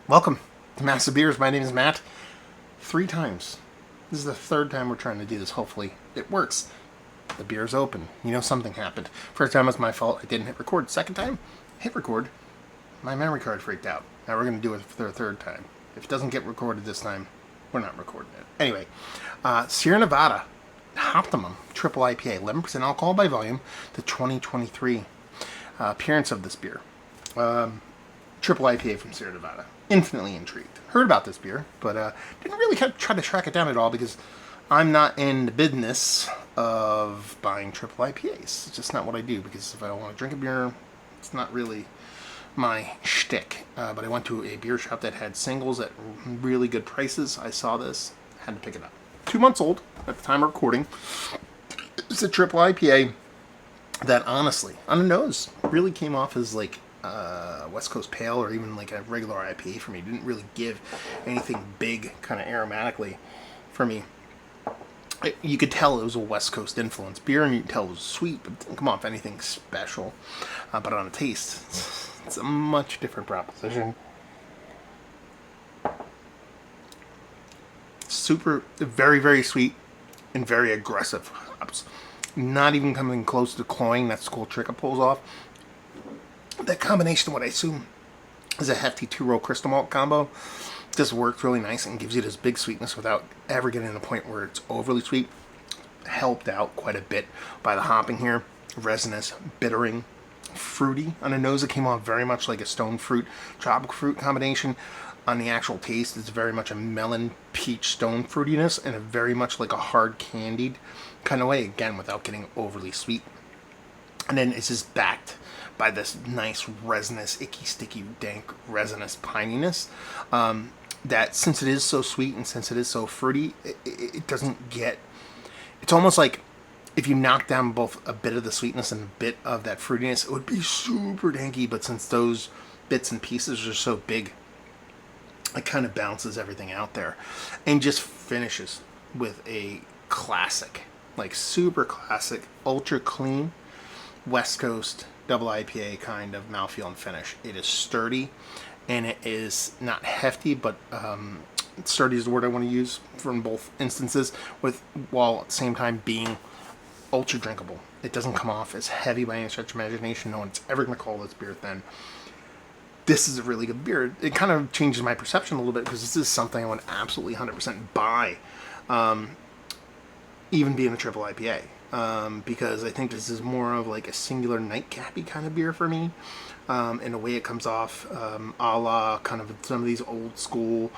Welcome to Massive Beers. My name is Matt. 3 times. This is the 3rd time we're trying to do this. Hopefully it works. The beer's open. You know something happened. First time was my fault. I didn't hit record. Second time, hit record. My memory card freaked out. Now we're going to do it for the 3rd time. If it doesn't get recorded this time, we're not recording it. Anyway, Sierra Nevada Hoptimum Triple IPA, 11% alcohol by volume, the 2023 appearance of this beer. Triple IPA from Sierra Nevada. Infinitely intrigued. Heard about this beer, but didn't really try to track it down at all because I'm not in the business of buying triple IPAs. It's just not what I do, because if I want to drink a beer, it's not really my shtick. But I went to a beer shop that had singles at really good prices. I saw this, had to pick it up. 2 months old at the time of recording. It's a triple IPA that honestly, on the nose, really came off as like West Coast Pale or even like a regular IPA for me. It didn't really give anything big kind of aromatically for me. You could tell it was a West Coast influence beer, and you could tell it was sweet, but it didn't come off anything special. But on a taste, it's a much different proposition. Super, very, very sweet and very aggressive hops. Not even coming close to cloying. That's the cool trick it pulls off. That combination of what I assume is a hefty 2-row crystal malt combo just works really nice and gives you this big sweetness without ever getting to the point where it's overly sweet. Helped out quite a bit by the hopping here. Resinous, bittering, fruity. On the nose, it came off very much like a stone fruit, tropical fruit combination. On the actual taste, it's very much a melon, peach, stone fruitiness, and a very much like a hard candied kind of way, again, without getting overly sweet. And then it's just backed by this nice resinous, icky, sticky, dank, resinous pininess. That since it is so sweet and since it is so fruity, it doesn't get... It's almost like if you knock down both a bit of the sweetness and a bit of that fruitiness, it would be super danky. But since those bits and pieces are so big, it kind of balances everything out there. And just finishes with a classic, like super classic, ultra clean, West Coast double IPA kind of mouthfeel and finish. It is sturdy, and it is not hefty, but sturdy is the word I want to use from both instances, while at the same time being ultra drinkable. It doesn't come off as heavy by any stretch of imagination. No one's ever going to call this beer thin. This is a really good beer. It kind of changes my perception a little bit, because this is something I would absolutely 100% buy, even being a triple IPA. Because I think this is more of like a singular nightcappy kind of beer for me. In the way it comes off, a la kind of some of these old school,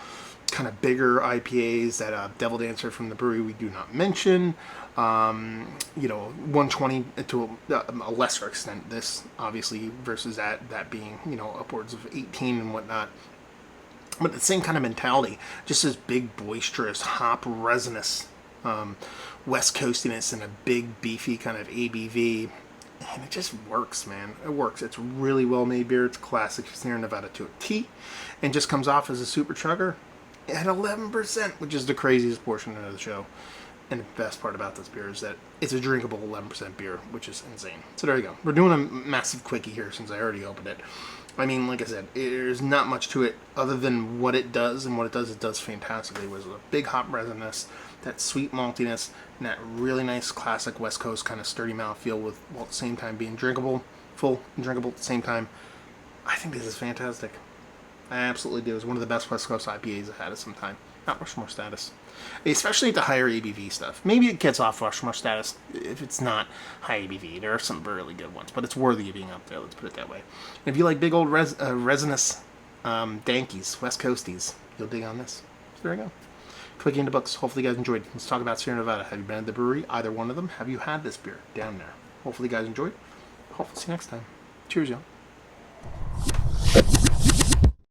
kind of bigger IPAs that Devil Dancer from the brewery we do not mention. 120 to a lesser extent, this obviously, versus that being, upwards of 18 and whatnot. But the same kind of mentality, just this big, boisterous, hop, resinous, West Coastiness and a big, beefy kind of ABV. And it just works, man. It works. It's really well-made beer. It's classic Sierra Nevada to a T. And just comes off as a super chugger at 11%, which is the craziest portion of the show. And the best part about this beer is that it's a drinkable 11% beer, which is insane. So there you go. We're doing a massive quickie here since I already opened it. I mean, like I said, there's not much to it other than what it does, and what it does fantastically. It was a big hop resinous, that sweet maltiness, and that really nice classic West Coast kind of sturdy mouthfeel, while at the same time being drinkable, full and drinkable at the same time. I think this is fantastic. I absolutely do. It's one of the best West Coast IPAs I've had at some time. Not Rushmore status. Especially the higher ABV stuff. Maybe it gets off Rushmore status if it's not high ABV. There are some really good ones, but it's worthy of being up there, let's put it that way. And if you like big old resinous dankies, West Coasties, you'll dig on this. So there you go. Click into books. Hopefully you guys enjoyed. Let's talk about Sierra Nevada. Have you been at the brewery? Either one of them? Have you had this beer down there? Hopefully you guys enjoyed. Hopefully see you next time. Cheers, y'all.